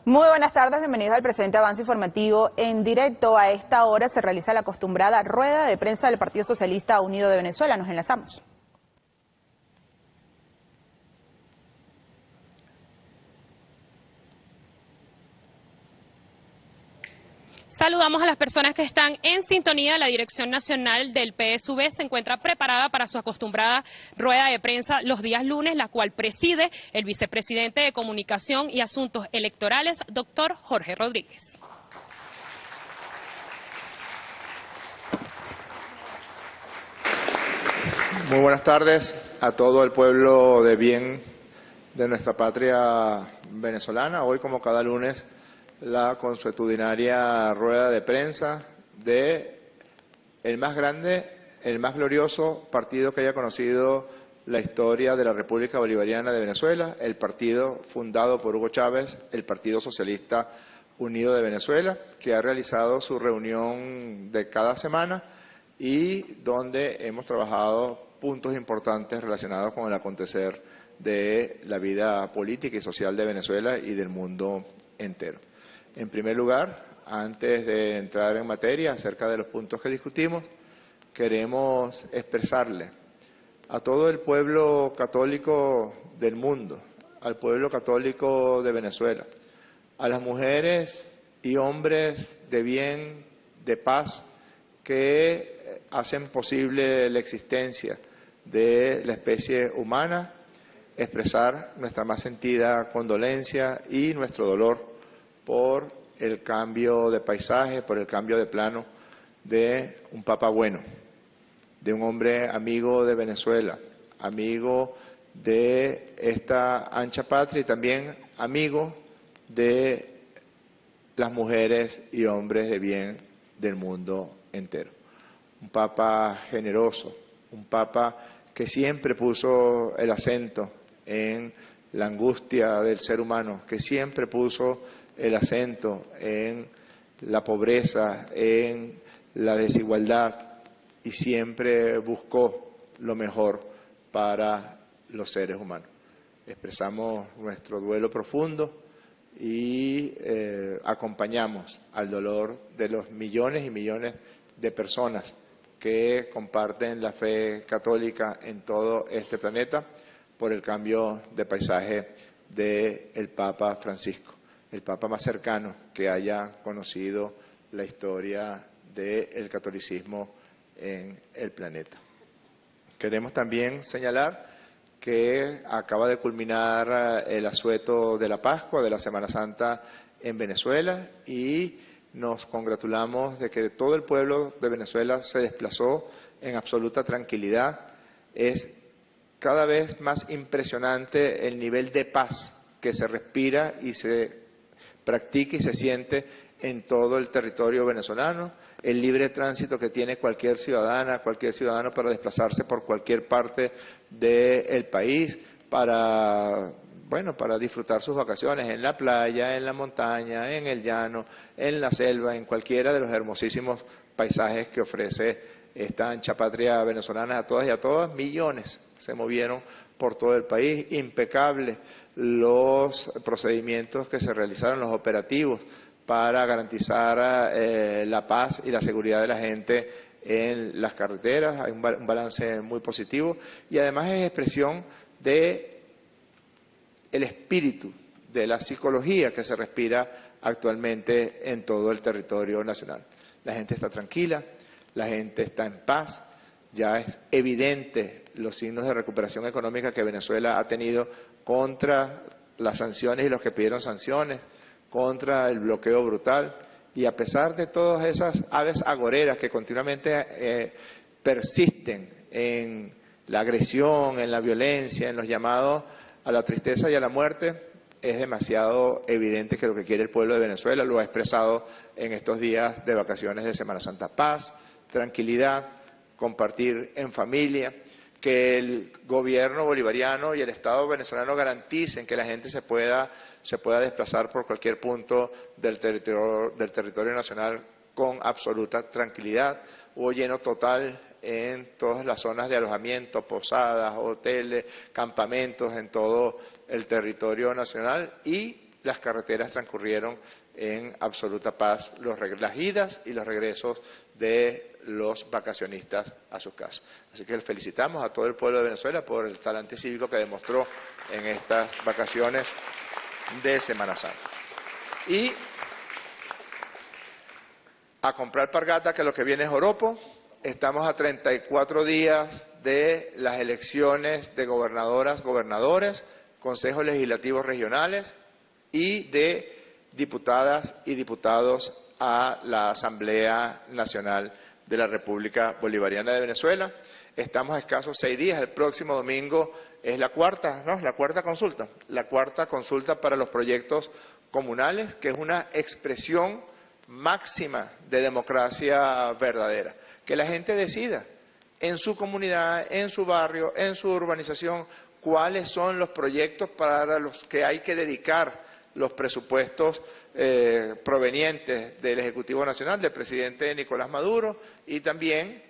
Muy buenas tardes, bienvenidos al presente avance informativo en directo. A esta hora se realiza la acostumbrada rueda de prensa del Partido Socialista Unido de Venezuela. Nos enlazamos. Saludamos a las personas que están en sintonía. La Dirección Nacional del PSV se encuentra preparada para su acostumbrada rueda de prensa los días lunes, la cual preside el vicepresidente de Comunicación y Asuntos Electorales, doctor Jorge Rodríguez. Muy buenas tardes a todo el pueblo de bien de nuestra patria venezolana. Hoy, como cada lunes, la consuetudinaria rueda de prensa de el más grande, el más glorioso partido que haya conocido la historia de la República Bolivariana de Venezuela, el partido fundado por Hugo Chávez, el Partido Socialista Unido de Venezuela, que ha realizado su reunión de cada semana y donde hemos trabajado puntos importantes relacionados con el acontecer de la vida política y social de Venezuela y del mundo entero. En primer lugar, antes de entrar en materia acerca de los puntos que discutimos, queremos expresarle a todo el pueblo católico del mundo, al pueblo católico de Venezuela, a las mujeres y hombres de bien, de paz, que hacen posible la existencia de la especie humana, expresar nuestra más sentida condolencia y nuestro dolor por el cambio de paisaje, por el cambio de plano de un Papa bueno, de un hombre amigo de Venezuela, amigo de esta ancha patria y también amigo de las mujeres y hombres de bien del mundo entero. Un Papa generoso, un Papa que siempre puso el acento en la angustia del ser humano, que siempre puso el acento en la pobreza, en la desigualdad y siempre buscó lo mejor para los seres humanos. Expresamos nuestro duelo profundo y acompañamos al dolor de los millones y millones de personas que comparten la fe católica en todo este planeta por el cambio de paisaje del Papa Francisco, el Papa más cercano que haya conocido la historia del catolicismo en el planeta. Queremos también señalar que acaba de culminar el asueto de la Pascua, de la Semana Santa en Venezuela y nos congratulamos de que todo el pueblo de Venezuela se desplazó en absoluta tranquilidad. Es cada vez más impresionante el nivel de paz que se respira y se practica y se siente en todo el territorio venezolano, el libre tránsito que tiene cualquier ciudadana, cualquier ciudadano para desplazarse por cualquier parte del país, para disfrutar sus vacaciones en la playa, en la montaña, en el llano, en la selva, en cualquiera de los hermosísimos paisajes que ofrece esta ancha patria venezolana. A todas y a todas, millones se movieron por todo el país, impecables los procedimientos que se realizaron, los operativos para garantizar la paz y la seguridad de la gente en las carreteras. Hay un balance muy positivo y además es expresión de el espíritu, de la psicología que se respira actualmente en todo el territorio nacional. La gente está tranquila, la gente está en paz, ya es evidente los signos de recuperación económica que Venezuela ha tenido contra las sanciones y los que pidieron sanciones, contra el bloqueo brutal, y a pesar de todas esas aves agoreras que continuamente persisten en la agresión, en la violencia, en los llamados a la tristeza y a la muerte, es demasiado evidente que lo que quiere el pueblo de Venezuela lo ha expresado en estos días de vacaciones de Semana Santa: paz, tranquilidad, compartir en familia, que el gobierno bolivariano y el Estado venezolano garanticen que la gente se pueda desplazar por cualquier punto del territorio nacional con absoluta tranquilidad. Hubo lleno total en todas las zonas de alojamiento, posadas, hoteles, campamentos en todo el territorio nacional y las carreteras transcurrieron en absoluta paz, las idas y los regresos de los vacacionistas a sus casas. Así que felicitamos a todo el pueblo de Venezuela por el talante cívico que demostró en estas vacaciones de Semana Santa. Y a comprar pargata, que lo que viene es joropo. Estamos a 34 días de las elecciones de gobernadoras, gobernadores, consejos legislativos regionales y de diputadas y diputados a la Asamblea Nacional de la República Bolivariana de Venezuela. Estamos a escasos 6 días. El próximo domingo es la cuarta consulta para los proyectos comunales, que es una expresión máxima de democracia verdadera. Que la gente decida en su comunidad, en su barrio, en su urbanización, cuáles son los proyectos para los que hay que dedicar los presupuestos provenientes del Ejecutivo Nacional, del presidente Nicolás Maduro, y también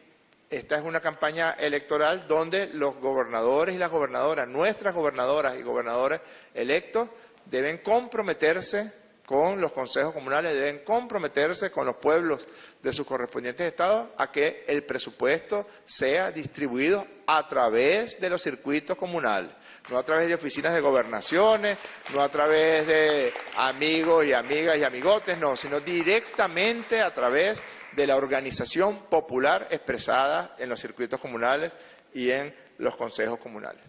esta es una campaña electoral donde los gobernadores y las gobernadoras, nuestras gobernadoras y gobernadores electos, deben comprometerse con los consejos comunales, deben comprometerse con los pueblos de sus correspondientes estados a que el presupuesto sea distribuido a través de los circuitos comunales, no a través de oficinas de gobernaciones, no a través de amigos y amigas y amigotes, no, sino directamente a través de la organización popular expresada en los circuitos comunales y en los consejos comunales.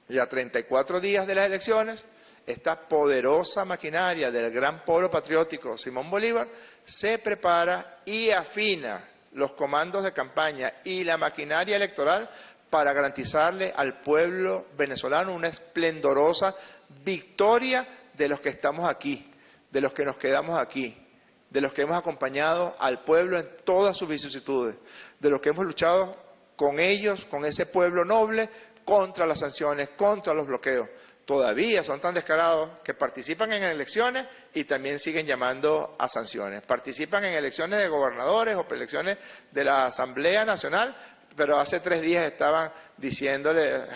Y a 34 días de las elecciones, esta poderosa maquinaria del gran polo patriótico Simón Bolívar se prepara y afina los comandos de campaña y la maquinaria electoral para garantizarle al pueblo venezolano una esplendorosa victoria de los que estamos aquí, de los que nos quedamos aquí, de los que hemos acompañado al pueblo en todas sus vicisitudes, de los que hemos luchado con ellos, con ese pueblo noble, contra las sanciones, contra los bloqueos. Todavía son tan descarados que participan en elecciones y también siguen llamando a sanciones. Participan en elecciones de gobernadores o elecciones de la Asamblea Nacional, pero hace 3 días estaban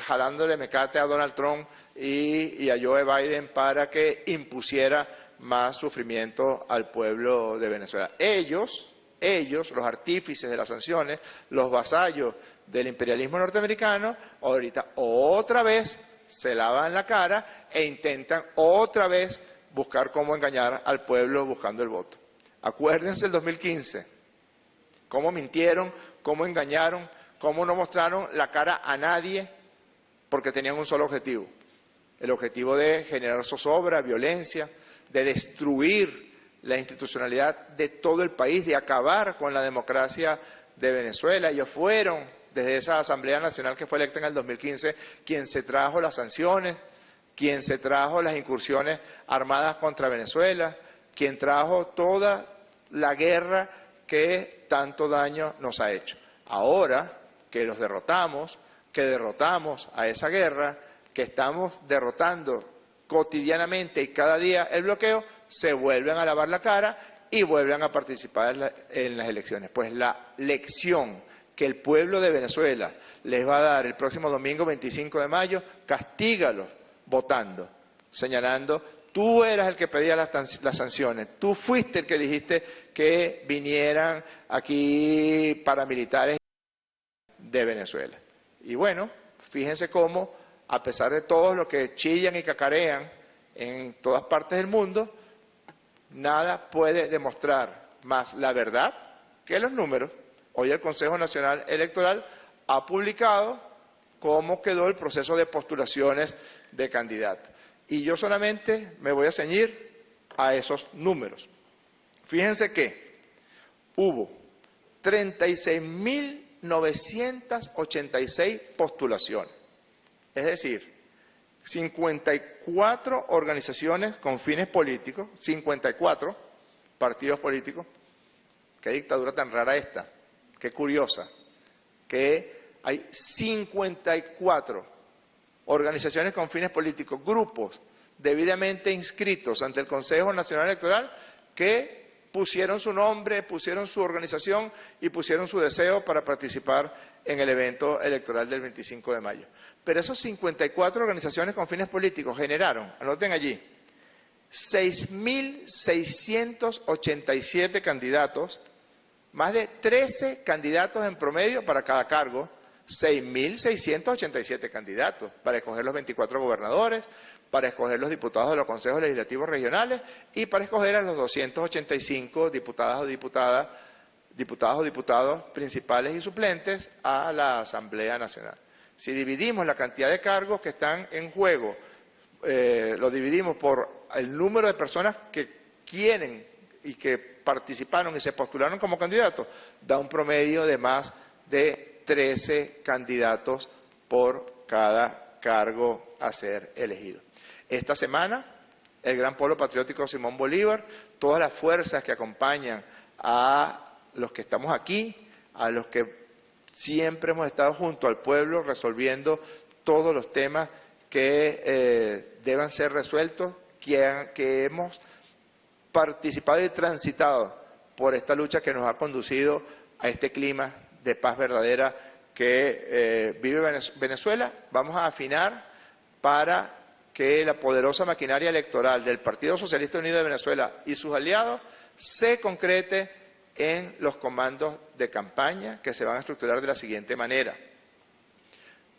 jalándole mecate a Donald Trump y a Joe Biden para que impusiera más sufrimiento al pueblo de Venezuela. Ellos, los artífices de las sanciones, los vasallos del imperialismo norteamericano, ahorita otra vez se lavan la cara e intentan otra vez buscar cómo engañar al pueblo buscando el voto. Acuérdense el 2015, cómo mintieron, cómo engañaron, cómo no mostraron la cara a nadie porque tenían un solo objetivo, el objetivo de generar zozobra, violencia, de destruir la institucionalidad de todo el país, de acabar con la democracia de Venezuela. Ellos fueron, desde esa Asamblea Nacional que fue electa en el 2015, quien se trajo las sanciones, quien se trajo las incursiones armadas contra Venezuela, quien trajo toda la guerra que tanto daño nos ha hecho. Ahora que los derrotamos, que derrotamos a esa guerra, que estamos derrotando cotidianamente y cada día el bloqueo, se vuelven a lavar la cara y vuelven a participar en las elecciones. Pues la lección que el pueblo de Venezuela les va a dar el próximo domingo 25 de mayo, castígalos votando, señalando, tú eras el que pedía las sanciones, tú fuiste el que dijiste que vinieran aquí paramilitares de Venezuela. Y bueno, fíjense cómo, a pesar de todo lo que chillan y cacarean en todas partes del mundo, nada puede demostrar más la verdad que los números. Hoy el Consejo Nacional Electoral ha publicado cómo quedó el proceso de postulaciones de candidatos. Y yo solamente me voy a ceñir a esos números. Fíjense que hubo 36.986 postulaciones, es decir, 54 organizaciones con fines políticos, 54 partidos políticos. Qué dictadura tan rara esta. Qué curiosa, que hay 54 organizaciones con fines políticos, grupos debidamente inscritos ante el Consejo Nacional Electoral que pusieron su nombre, pusieron su organización y pusieron su deseo para participar en el evento electoral del 25 de mayo. Pero esos 54 organizaciones con fines políticos generaron, anoten allí, 6.687 candidatos, más de 13 candidatos en promedio para cada cargo, 6.687 candidatos para escoger los 24 gobernadores, para escoger los diputados de los consejos legislativos regionales y para escoger a los 285 diputados o diputados principales y suplentes a la Asamblea Nacional. Si dividimos la cantidad de cargos que están en juego, lo dividimos por el número de personas que quieren y que participaron y se postularon como candidatos, da un promedio de más de 13 candidatos por cada cargo a ser elegido. Esta semana, el Gran Polo Patriótico Simón Bolívar, todas las fuerzas que acompañan a los que estamos aquí, a los que siempre hemos estado junto al pueblo resolviendo todos los temas que deban ser resueltos, que hemos participado y transitado por esta lucha que nos ha conducido a este clima de paz verdadera que vive Venezuela. Vamos a afinar para que la poderosa maquinaria electoral del Partido Socialista Unido de Venezuela y sus aliados se concrete en los comandos de campaña que se van a estructurar de la siguiente manera.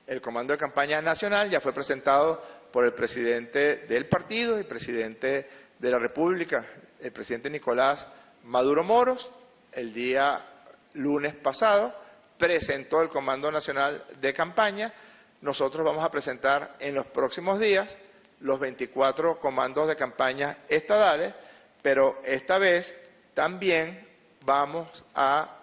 El Comando de Campaña Nacional ya fue presentado por el presidente del partido y presidente de la República, el presidente Nicolás Maduro Moros. El día lunes pasado presentó el Comando Nacional de Campaña. Nosotros vamos a presentar en los próximos días los 24 comandos de campaña estadales, pero esta vez también vamos a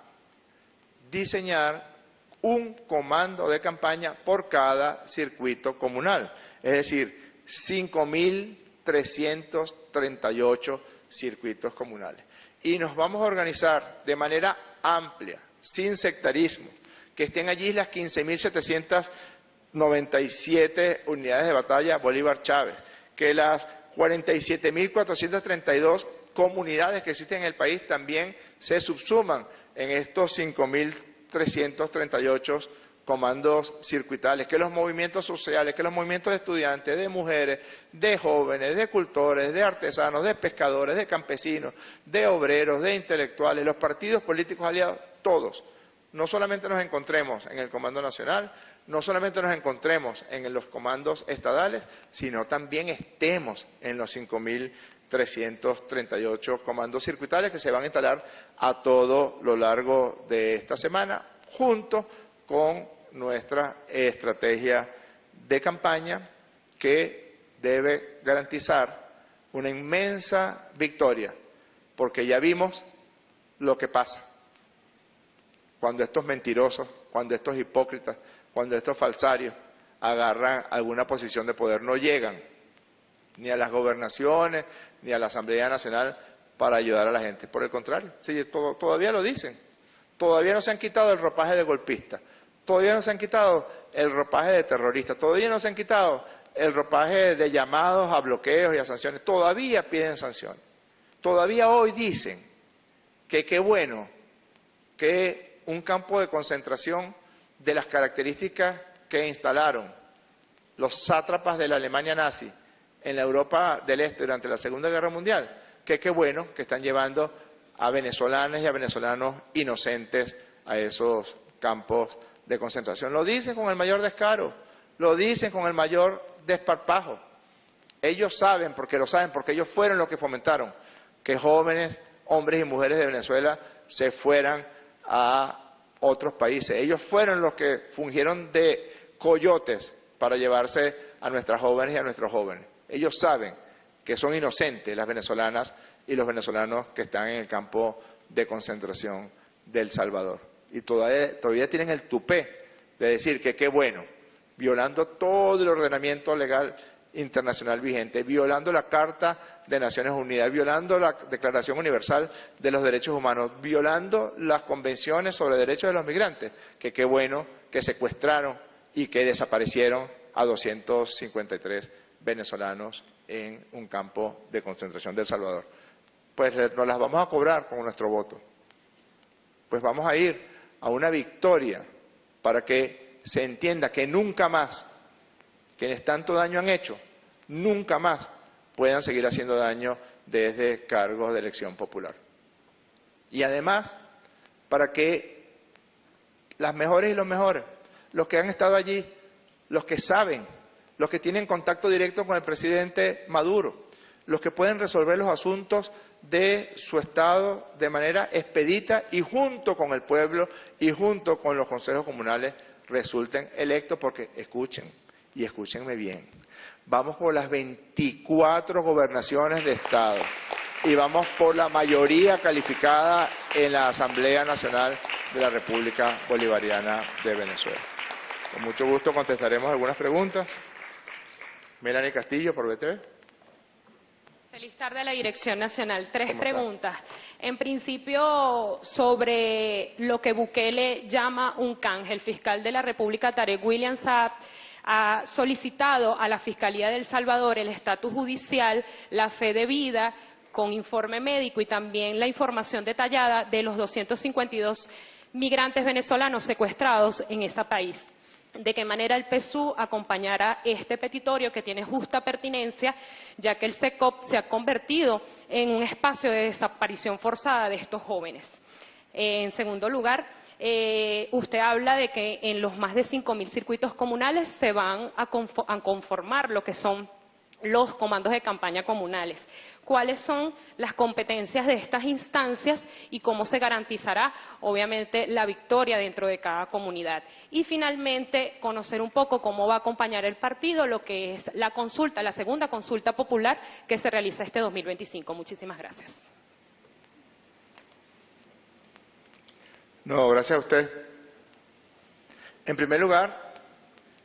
diseñar un comando de campaña por cada circuito comunal, es decir, 5.338 circuitos comunales. Y nos vamos a organizar de manera amplia, sin sectarismo, que estén allí las 15.797 unidades de batalla Bolívar Chávez, que las 47.432 comunidades que existen en el país también se subsuman en estos 5.338 comandos circuitales, que los movimientos sociales, que los movimientos de estudiantes, de mujeres, de jóvenes, de cultores, de artesanos, de pescadores, de campesinos, de obreros, de intelectuales, los partidos políticos aliados, todos, no solamente nos encontremos en el Comando Nacional, no solamente nos encontremos en los comandos estadales, sino también estemos en los 5.338 comandos circuitales que se van a instalar a todo lo largo de esta semana, junto con nuestra estrategia de campaña que debe garantizar una inmensa victoria, porque ya vimos lo que pasa cuando estos mentirosos, cuando estos hipócritas, cuando estos falsarios agarran alguna posición de poder. No llegan ni a las gobernaciones, ni a la Asamblea Nacional para ayudar a la gente. Por el contrario, sí, todavía lo dicen. Todavía no se han quitado el ropaje de golpista. Todavía no se han quitado el ropaje de terrorista. Todavía no se han quitado el ropaje de llamados a bloqueos y a sanciones. Todavía piden sanciones. Todavía hoy dicen que qué bueno que un campo de concentración de las características que instalaron los sátrapas de la Alemania nazi en la Europa del Este durante la Segunda Guerra Mundial, que qué bueno que están llevando a venezolanas y a venezolanos inocentes a esos campos de concentración. Lo dicen con el mayor descaro, lo dicen con el mayor desparpajo. Ellos saben, porque ellos fueron los que fomentaron que jóvenes, hombres y mujeres de Venezuela se fueran a otros países. Ellos fueron los que fungieron de coyotes para llevarse a nuestras jóvenes y a nuestros jóvenes. Ellos saben que son inocentes las venezolanas y los venezolanos que están en el campo de concentración de El Salvador. Y todavía tienen el tupé de decir que qué bueno, violando todo el ordenamiento legal internacional vigente, violando la Carta de Naciones Unidas, violando la Declaración Universal de los Derechos Humanos, violando las convenciones sobre derechos de los migrantes, que qué bueno que secuestraron y que desaparecieron a 253 venezolanos en un campo de concentración de El Salvador. Pues nos las vamos a cobrar con nuestro voto. Pues vamos a ir a una victoria para que se entienda que nunca más, quienes tanto daño han hecho, nunca más puedan seguir haciendo daño desde cargos de elección popular. Y además, para que las mejores y los mejores, los que han estado allí, los que saben, los que tienen contacto directo con el presidente Maduro, los que pueden resolver los asuntos de su Estado de manera expedita y junto con el pueblo y junto con los consejos comunales resulten electos, porque escuchen, y escúchenme bien, vamos por las 24 gobernaciones de Estado y vamos por la mayoría calificada en la Asamblea Nacional de la República Bolivariana de Venezuela. Con mucho gusto contestaremos algunas preguntas. Melanie Castillo, por B3. Feliz tarde a la Dirección Nacional. Tres preguntas. En principio, sobre lo que Bukele llama un canje. El fiscal de la República, Tarek William Saab, ha solicitado a la Fiscalía de El Salvador el estatus judicial, la fe de vida, con informe médico y también la información detallada de los 252 migrantes venezolanos secuestrados en ese país. De qué manera el PSUV acompañará este petitorio que tiene justa pertinencia, ya que el SECOP se ha convertido en un espacio de desaparición forzada de estos jóvenes. En segundo lugar, usted habla de que en los más de 5.000 circuitos comunales se van a conformar lo que son los comandos de campaña comunales. ¿Cuáles son las competencias de estas instancias y cómo se garantizará, obviamente, la victoria dentro de cada comunidad? Y, finalmente, conocer un poco cómo va a acompañar el partido lo que es la consulta, la segunda consulta popular que se realiza este 2025. Muchísimas gracias. No, gracias a usted. En primer lugar,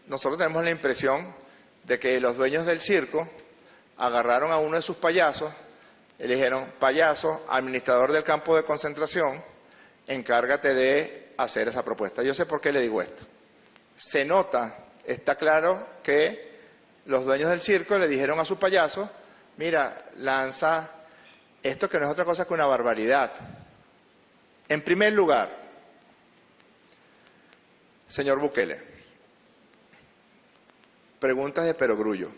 nosotros tenemos la impresión de que los dueños del circo agarraron a uno de sus payasos y le dijeron: payaso, administrador del campo de concentración, encárgate de hacer esa propuesta. Yo sé por qué le digo esto. Se nota, está claro que los dueños del circo le dijeron a su payaso: mira, lanza esto que no es otra cosa que una barbaridad. En primer lugar, señor Bukele, preguntas de perogrullo.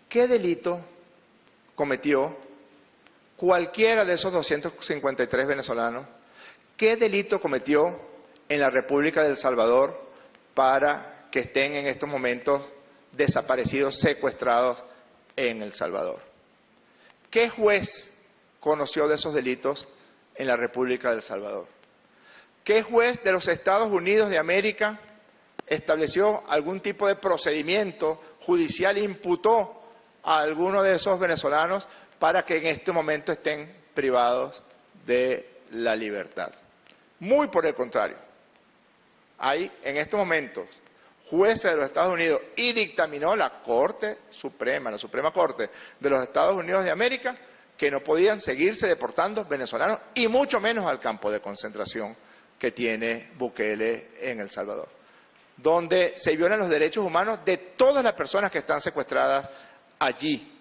¿Qué delito cometió cualquiera de esos 253 venezolanos? ¿Qué delito cometió en la República de El Salvador para que estén en estos momentos desaparecidos, secuestrados en El Salvador? ¿Qué juez conoció de esos delitos en la República de El Salvador? ¿Qué juez de los Estados Unidos de América estableció algún tipo de procedimiento judicial e imputó a alguno de esos venezolanos para que en este momento estén privados de la libertad? Muy por el contrario. Hay en estos momentos jueces de los Estados Unidos y dictaminó la Corte Suprema, la Suprema Corte de los Estados Unidos de América, que no podían seguirse deportando venezolanos y mucho menos al campo de concentración que tiene Bukele en El Salvador, donde se violan los derechos humanos de todas las personas que están secuestradas allí,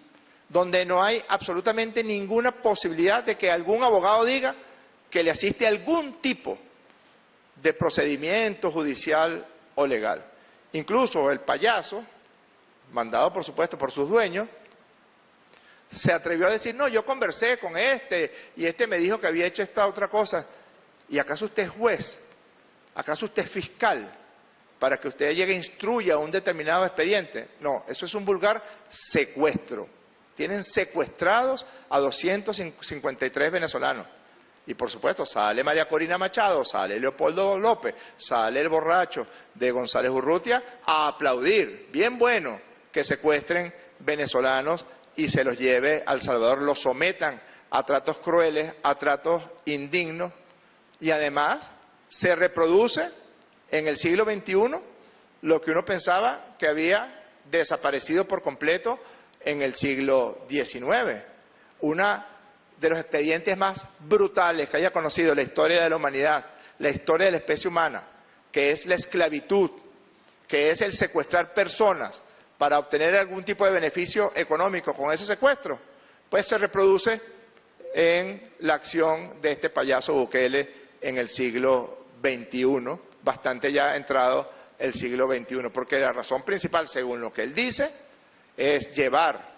donde no hay absolutamente ninguna posibilidad de que algún abogado diga que le asiste algún tipo de procedimiento judicial o legal. Incluso el payaso, mandado por supuesto por sus dueños, se atrevió a decir: no, yo conversé con este y este me dijo que había hecho esta otra cosa. ¿Y acaso usted es juez? ¿Acaso usted es fiscal para que usted llegue e instruya un determinado expediente? No, eso es un vulgar secuestro. Tienen secuestrados a 253 venezolanos. Y por supuesto sale María Corina Machado, sale Leopoldo López, sale el borracho de González Urrutia a aplaudir. Bien bueno que secuestren venezolanos y se los lleve a El Salvador, los sometan a tratos crueles, a tratos indignos, y además se reproduce en el siglo XXI lo que uno pensaba que había desaparecido por completo en el siglo XIX. Una de los expedientes más brutales que haya conocido la historia de la humanidad, la historia de la especie humana, que es la esclavitud, que es el secuestrar personas para obtener algún tipo de beneficio económico con ese secuestro, pues se reproduce en la acción de este payaso Bukele en el siglo XXI, bastante ya entrado el siglo XXI, porque la razón principal, según lo que él dice, es llevar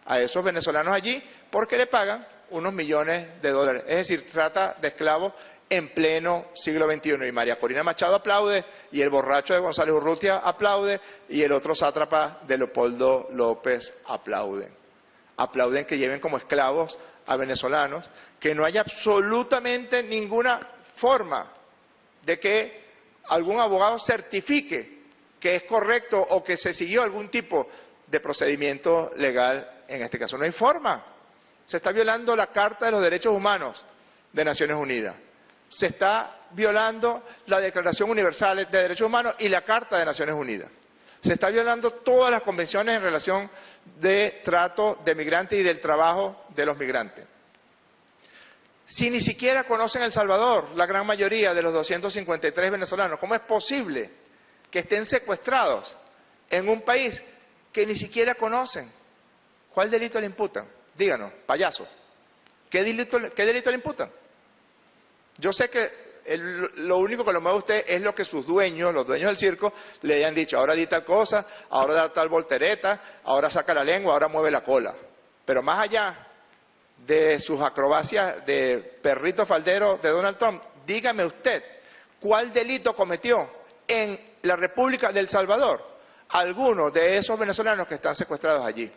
a esos venezolanos allí porque le pagan unos millones de dólares. Es decir, trata de esclavos en pleno siglo XXI. Y María Corina Machado aplaude, y el borracho de González Urrutia aplaude, y el otro sátrapa de Leopoldo López aplauden. Aplauden que lleven como esclavos a venezolanos, que no haya absolutamente ninguna forma de que algún abogado certifique que es correcto o que se siguió algún tipo de procedimiento legal. En este caso no hay forma. Se está violando la Carta de los Derechos Humanos de Naciones Unidas. Se está violando la Declaración Universal de Derechos Humanos y la Carta de Naciones Unidas. Se está violando todas las convenciones en relación de trato de migrantes y del trabajo de los migrantes. Si ni siquiera conocen El Salvador, la gran mayoría de los 253 venezolanos, ¿cómo es posible que estén secuestrados en un país que ni siquiera conocen? ¿Cuál delito le imputan? Díganos, payaso. ¿Qué delito le imputan? Yo sé que lo único que lo mueve a usted es lo que sus dueños, los dueños del circo, le hayan dicho. Ahora di tal cosa, ahora da tal voltereta, ahora saca la lengua, ahora mueve la cola. Pero más allá de sus acrobacias de perrito faldero de Donald Trump, dígame usted, ¿cuál delito cometió en la República de El Salvador alguno de esos venezolanos que están secuestrados allí?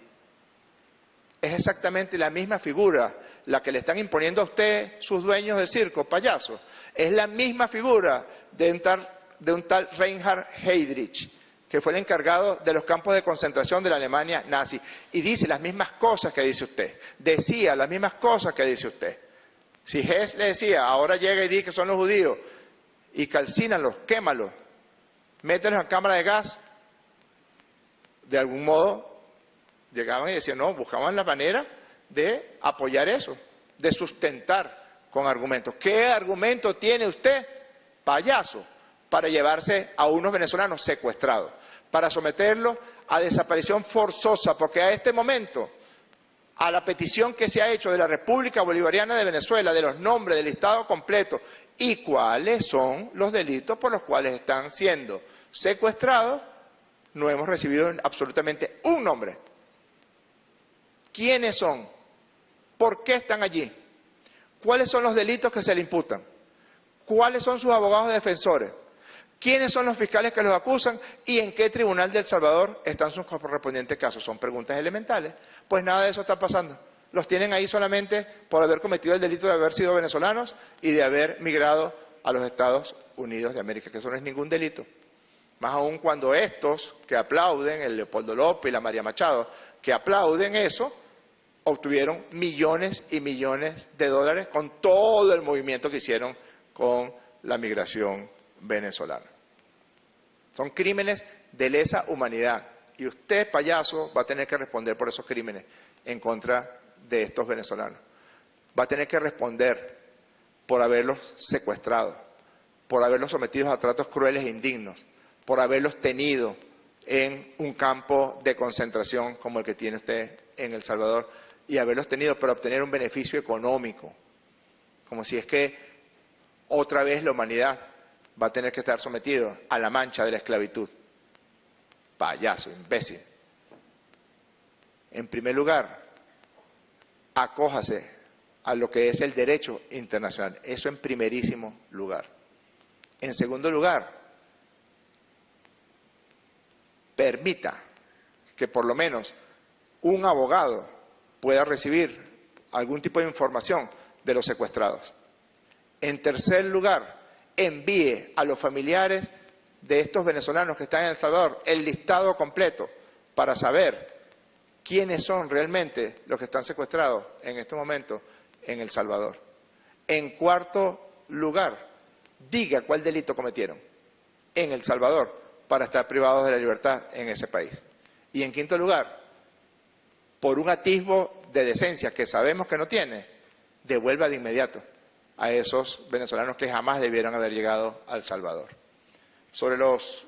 Es exactamente la misma figura la que le están imponiendo a usted sus dueños del circo, payaso. Es la misma figura de un tal Reinhard Heydrich, que fue el encargado de los campos de concentración de la Alemania nazi. Y dice las mismas cosas que dice usted. Decía las mismas cosas que dice usted. Si Hess le decía, ahora llega y dice que son los judíos, y calcínalos, quémalos, mételos en cámara de gas, de algún modo llegaban y decían, no, buscaban la manera de apoyar eso, de sustentar con argumentos. ¿Qué argumento tiene usted, payaso, para llevarse a unos venezolanos secuestrados, para someterlos a desaparición forzosa? Porque a este momento, a la petición que se ha hecho de la República Bolivariana de Venezuela, de los nombres del listado completo y cuáles son los delitos por los cuales están siendo secuestrados, no hemos recibido absolutamente un nombre. ¿Quiénes son? ¿Por qué están allí? ¿Cuáles son los delitos que se le imputan? ¿Cuáles son sus abogados defensores? ¿Quiénes son los fiscales que los acusan? ¿Y en qué tribunal de El Salvador están sus correspondientes casos? Son preguntas elementales. Pues nada de eso está pasando. Los tienen ahí solamente por haber cometido el delito de haber sido venezolanos y de haber migrado a los Estados Unidos de América, que eso no es ningún delito. Más aún cuando estos que aplauden, el Leopoldo López y la María Machado, que aplauden eso, obtuvieron millones y millones de dólares con todo el movimiento que hicieron con la migración venezolana. Son crímenes de lesa humanidad y usted, payaso, va a tener que responder por esos crímenes en contra de estos venezolanos. Va a tener que responder por haberlos secuestrado, por haberlos sometido a tratos crueles e indignos, por haberlos tenido en un campo de concentración como el que tiene usted en El Salvador, y haberlos tenido para obtener un beneficio económico, como si es que otra vez la humanidad va a tener que estar sometido a la mancha de la esclavitud. Payaso, imbécil. En primer lugar, acójase a lo que es el derecho internacional, eso en primerísimo lugar. En segundo lugar, permita que por lo menos un abogado pueda recibir algún tipo de información de los secuestrados. En tercer lugar, envíe a los familiares de estos venezolanos que están en El Salvador el listado completo para saber quiénes son realmente los que están secuestrados en este momento en El Salvador. En cuarto lugar, diga cuál delito cometieron en El Salvador para estar privados de la libertad en ese país. Y en quinto lugar, por un atisbo de decencia que sabemos que no tiene, devuelva de inmediato a esos venezolanos que jamás debieron haber llegado a El Salvador. Sobre los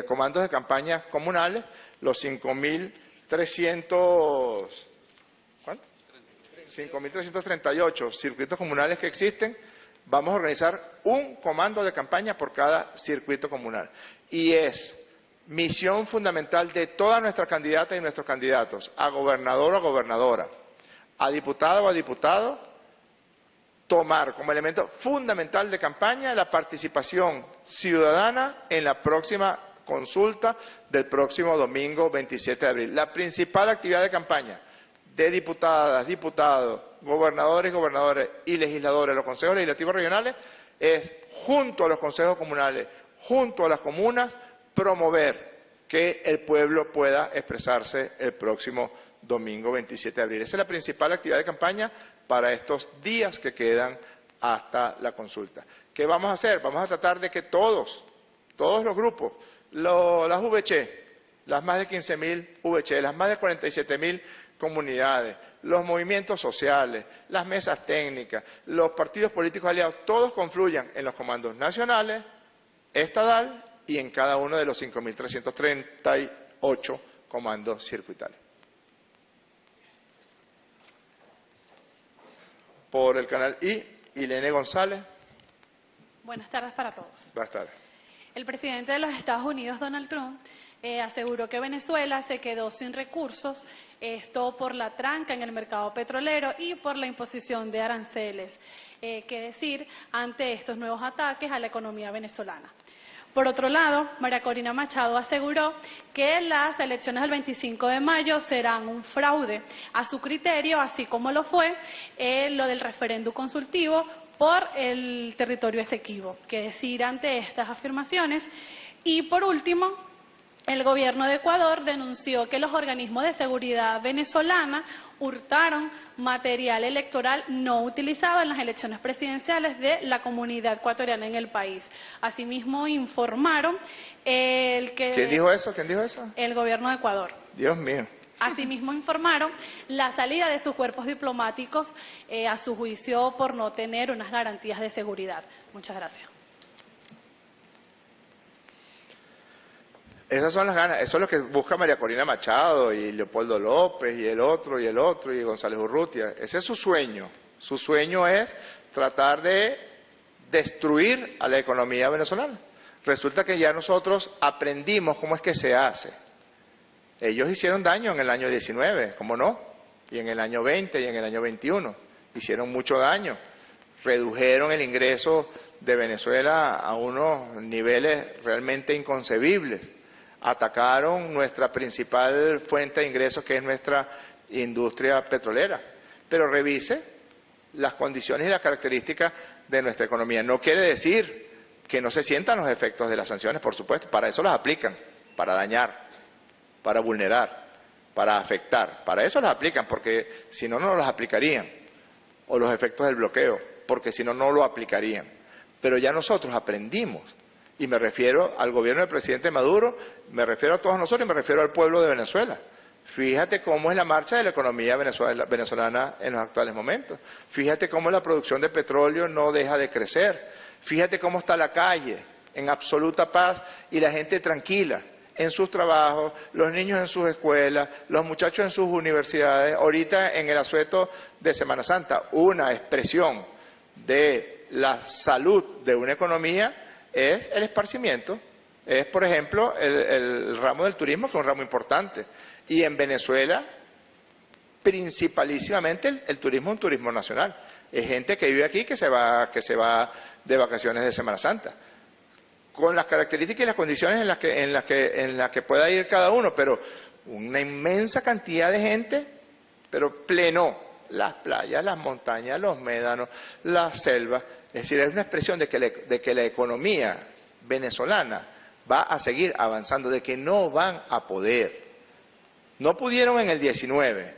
comandos de campaña comunales, los 5.338 circuitos comunales que existen, vamos a organizar un comando de campaña por cada circuito comunal. Y es misión fundamental de todas nuestras candidatas y nuestros candidatos, a gobernador o a gobernadora, a diputado o a diputado, tomar como elemento fundamental de campaña la participación ciudadana en la próxima consulta del próximo domingo 27 de abril. La principal actividad de campaña de diputadas, diputados, gobernadores, gobernadoras y legisladores de los consejos legislativos regionales es, junto a los consejos comunales, junto a las comunas, promover que el pueblo pueda expresarse el próximo domingo 27 de abril. Esa es la principal actividad de campaña para estos días que quedan hasta la consulta. ¿Qué vamos a hacer? Vamos a tratar de que todos los grupos, las VC, las más de 15.000 VC, las más de 47.000 comunidades, los movimientos sociales, las mesas técnicas, los partidos políticos aliados, todos confluyan en los comandos nacionales, estadal y en cada uno de los 5.338 comandos circuitales. Por el canal I, Ilene González. Buenas tardes para todos. Buenas tardes. El presidente de los Estados Unidos, Donald Trump, aseguró que Venezuela se quedó sin recursos, esto por la tranca en el mercado petrolero y por la imposición de aranceles, que decir, ante estos nuevos ataques a la economía venezolana. Por otro lado, María Corina Machado aseguró que las elecciones del 25 de mayo serán un fraude a su criterio, así como lo fue lo del referéndum consultivo por el territorio Esequibo. Que decir ante estas afirmaciones. Y por último, el gobierno de Ecuador denunció que los organismos de seguridad venezolana hurtaron material electoral no utilizado en las elecciones presidenciales de la comunidad ecuatoriana en el país. Asimismo, informaron ¿Quién dijo eso? ¿Quién dijo eso? El gobierno de Ecuador. Dios mío. Asimismo, informaron la salida de sus cuerpos diplomáticos a su juicio por no tener unas garantías de seguridad. Muchas gracias. Esas son las ganas, eso es lo que busca María Corina Machado y Leopoldo López y el otro y González Urrutia. Ese es su sueño. Su sueño es tratar de destruir a la economía venezolana. Resulta que ya nosotros aprendimos cómo es que se hace. Ellos hicieron daño en el año 19, ¿cómo no? Y en el año 20 y en el año 21. Hicieron mucho daño. Redujeron el ingreso de Venezuela a unos niveles realmente inconcebibles. Atacaron nuestra principal fuente de ingresos, que es nuestra industria petrolera. Pero revise las condiciones y las características de nuestra economía. No quiere decir que no se sientan los efectos de las sanciones, por supuesto, para eso las aplican, para dañar, para vulnerar, para afectar. Para eso las aplican, porque si no, no las aplicarían. O los efectos del bloqueo, porque si no, no lo aplicarían. Pero ya nosotros aprendimos. Y me refiero al gobierno del presidente Maduro, me refiero a todos nosotros y me refiero al pueblo de Venezuela. Fíjate cómo es la marcha de la economía venezolana en los actuales momentos. Fíjate cómo la producción de petróleo no deja de crecer. Fíjate cómo está la calle en absoluta paz y la gente tranquila en sus trabajos, los niños en sus escuelas, los muchachos en sus universidades. Ahorita en el asueto de Semana Santa, una expresión de la salud de una economía es el esparcimiento, es por ejemplo el ramo del turismo, que es un ramo importante, y en Venezuela principalísimamente el turismo es un turismo nacional, es gente que vive aquí que se va de vacaciones de Semana Santa, con las características y las condiciones en las que pueda ir cada uno, pero una inmensa cantidad de gente, pero pleno las playas, las montañas, los médanos, las selvas. Es decir, es una expresión de que la economía venezolana va a seguir avanzando, de que no van a poder. No pudieron en el 19,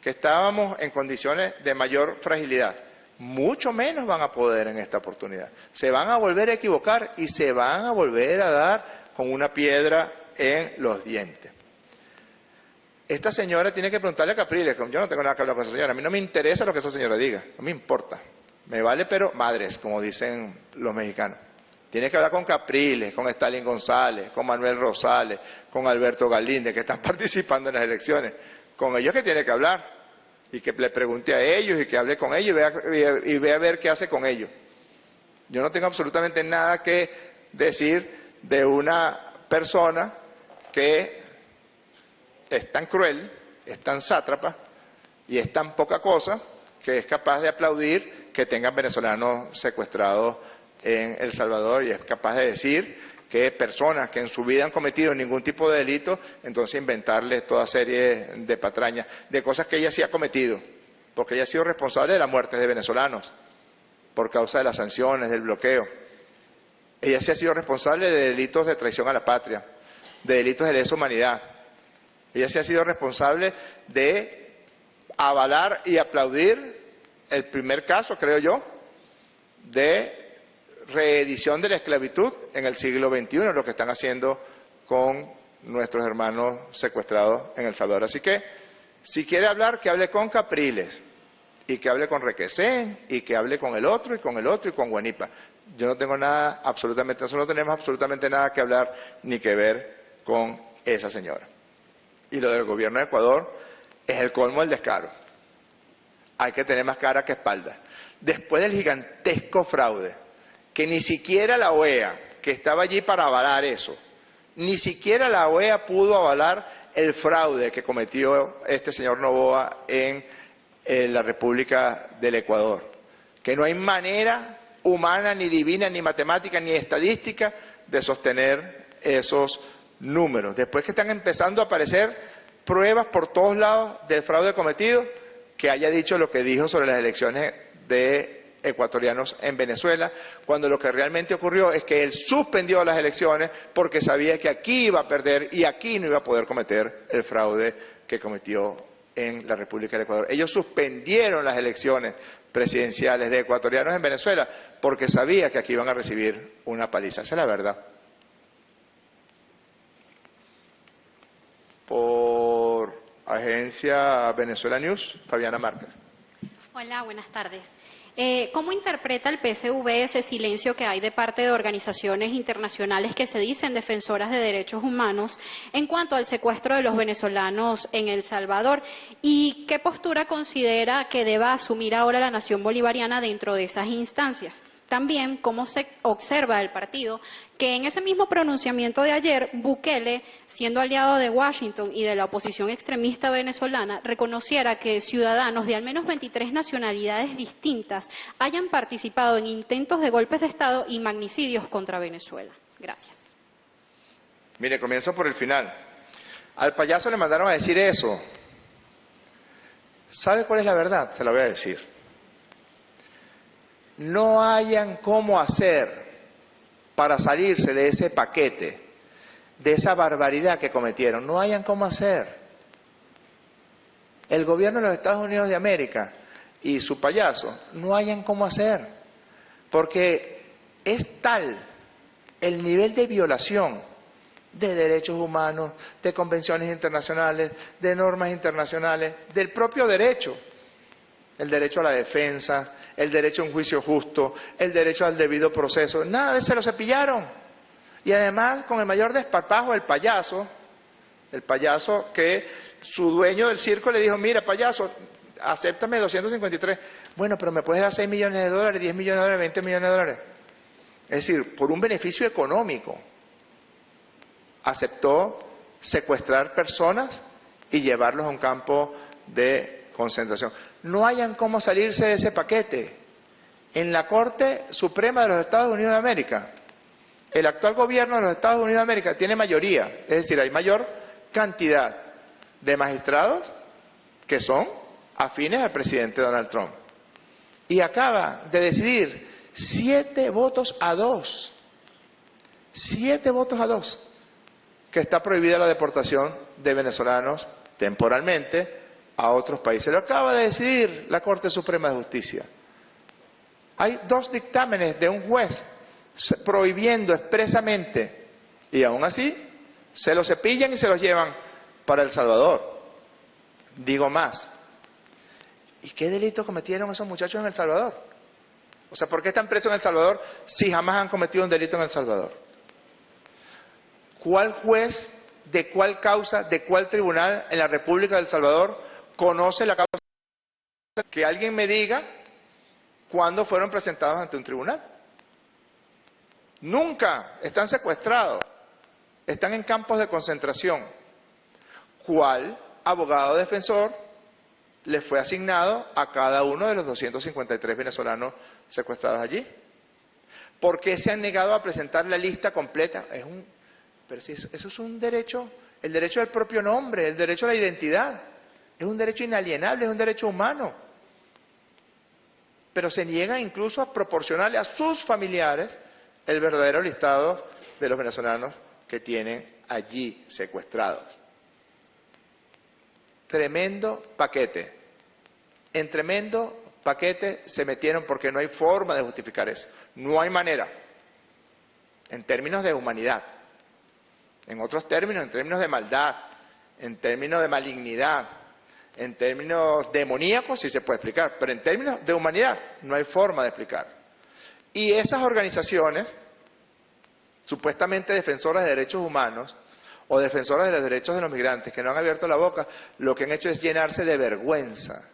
que estábamos en condiciones de mayor fragilidad. Mucho menos van a poder en esta oportunidad. Se van a volver a equivocar y se van a volver a dar con una piedra en los dientes. Esta señora tiene que preguntarle a Capriles, yo no tengo nada que hablar con esa señora, a mí no me interesa lo que esa señora diga, no me importa. Me vale, pero madres, como dicen los mexicanos. Tiene que hablar con Capriles, con Stalin González, con Manuel Rosales, con Alberto Galíndez, que están participando en las elecciones. Con ellos que tiene que hablar. Y que le pregunte a ellos y que hable con ellos y vea a ver qué hace con ellos. Yo no tengo absolutamente nada que decir de una persona que es tan cruel, es tan sátrapa y es tan poca cosa que es capaz de aplaudir que tengan venezolanos secuestrados en El Salvador y es capaz de decir que personas que en su vida han cometido ningún tipo de delito, entonces inventarles toda serie de patrañas, de cosas que ella sí ha cometido, porque ella ha sido responsable de la muerte de venezolanos por causa de las sanciones, del bloqueo. Ella sí ha sido responsable de delitos de traición a la patria, de delitos de lesa humanidad. Ella sí ha sido responsable de avalar y aplaudir el primer caso, creo yo, de reedición de la esclavitud en el siglo XXI, lo que están haciendo con nuestros hermanos secuestrados en El Salvador. Así que, si quiere hablar, que hable con Capriles, y que hable con Requesén, y que hable con el otro, y con el otro, y con Guanipa. Yo no tengo nada, absolutamente, nosotros no tenemos absolutamente nada que hablar ni que ver con esa señora. Y lo del gobierno de Ecuador es el colmo del descaro. Hay que tener más cara que espalda. Después del gigantesco fraude, que ni siquiera la OEA, que estaba allí para avalar eso, ni siquiera la OEA pudo avalar el fraude que cometió este señor Noboa en la República del Ecuador, que no hay manera humana, ni divina, ni matemática, ni estadística de sostener esos números. Después que están empezando a aparecer pruebas por todos lados del fraude cometido, que haya dicho lo que dijo sobre las elecciones de ecuatorianos en Venezuela, cuando lo que realmente ocurrió es que él suspendió las elecciones porque sabía que aquí iba a perder y aquí no iba a poder cometer el fraude que cometió en la República del Ecuador. Ellos suspendieron las elecciones presidenciales de ecuatorianos en Venezuela porque sabía que aquí iban a recibir una paliza. Esa es la verdad. Por Agencia Venezuela News, Fabiana Márquez. Hola, buenas tardes. ¿Cómo interpreta el PSV ese silencio que hay de parte de organizaciones internacionales que se dicen defensoras de derechos humanos en cuanto al secuestro de los venezolanos en El Salvador? ¿Y qué postura considera que deba asumir ahora la nación bolivariana dentro de esas instancias? También, ¿cómo se observa el partido que en ese mismo pronunciamiento de ayer, Bukele, siendo aliado de Washington y de la oposición extremista venezolana, reconociera que ciudadanos de al menos 23 nacionalidades distintas hayan participado en intentos de golpes de Estado y magnicidios contra Venezuela? Gracias. Mire, comienzo por el final. Al payaso le mandaron a decir eso. ¿Sabe cuál es la verdad? Se la voy a decir. No hayan cómo hacer para salirse de ese paquete, de esa barbaridad que cometieron. No hayan cómo hacer. El gobierno de los Estados Unidos de América y su payaso no hayan cómo hacer, porque es tal el nivel de violación de derechos humanos, de convenciones internacionales, de normas internacionales, del propio derecho, el derecho a la defensa, el derecho a un juicio justo, el derecho al debido proceso, nada de eso se lo cepillaron. Y además, con el mayor desparpajo, el payaso que su dueño del circo le dijo, mira, payaso, acéptame 253. Bueno, pero me puedes dar 6 millones de dólares, 10 millones de dólares, 20 millones de dólares. Es decir, por un beneficio económico, aceptó secuestrar personas y llevarlos a un campo de concentración. No hayan cómo salirse de ese paquete. En la Corte Suprema de los Estados Unidos de América, el actual gobierno de los Estados Unidos de América tiene mayoría, es decir, hay mayor cantidad de magistrados que son afines al presidente Donald Trump. Y acaba de decidir 7 votos a 2, 7 votos a 2, que está prohibida la deportación de venezolanos temporalmente a otros países. Lo acaba de decidir la Corte Suprema de Justicia. Hay 2 dictámenes de un juez prohibiendo expresamente, y aún así se los cepillan y se los llevan para El Salvador. Digo más, ¿y qué delito cometieron esos muchachos en El Salvador? O sea, ¿por qué están presos en El Salvador si jamás han cometido un delito en El Salvador? ¿Cuál juez, de cuál causa, de cuál tribunal en la República de El Salvador conoce la causa? Que alguien me diga cuándo fueron presentados ante un tribunal. Nunca, están secuestrados. están en campos de concentración. ¿Cuál abogado defensor le fue asignado a cada uno de los 253 venezolanos secuestrados allí? ¿Por qué se han negado a presentar la lista completa? Pero si eso es un derecho, el derecho al propio nombre, el derecho a la identidad. Es un derecho inalienable, es un derecho humano. Pero se niegan incluso a proporcionarle a sus familiares el verdadero listado de los venezolanos que tienen allí secuestrados. Tremendo paquete. En tremendo paquete se metieron porque no hay forma de justificar eso. No hay manera. En términos de humanidad. En otros términos, en términos de maldad, en términos de malignidad, en términos demoníacos sí se puede explicar, pero en términos de humanidad no hay forma de explicar. Y esas organizaciones, supuestamente defensoras de derechos humanos o defensoras de los derechos de los migrantes, que no han abierto la boca, lo que han hecho es llenarse de vergüenza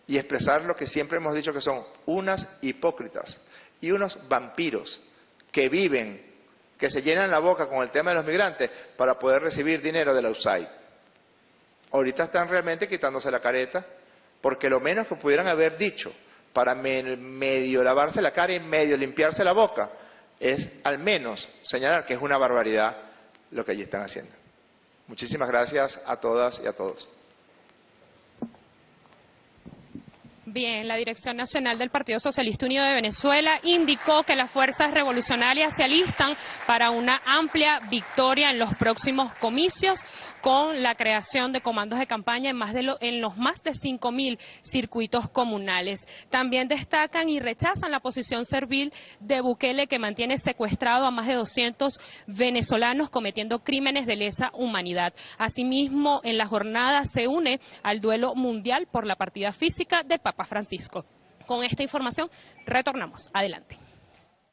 y expresar lo que siempre hemos dicho que son unas hipócritas y unos vampiros que viven, que se llenan la boca con el tema de los migrantes para poder recibir dinero de la USAID. Ahorita están realmente quitándose la careta, porque lo menos que pudieran haber dicho para medio lavarse la cara y medio limpiarse la boca es al menos señalar que es una barbaridad lo que allí están haciendo. Muchísimas gracias a todas y a todos. Bien, la Dirección Nacional del Partido Socialista Unido de Venezuela indicó que las fuerzas revolucionarias se alistan para una amplia victoria en los próximos comicios con la creación de comandos de campaña en los más de 5.000 circuitos comunales. También destacan y rechazan la posición servil de Bukele, que mantiene secuestrado a más de 200 venezolanos cometiendo crímenes de lesa humanidad. Asimismo, en la jornada se une al duelo mundial por la partida física del Papa Francisco. Con esta información retornamos. Adelante.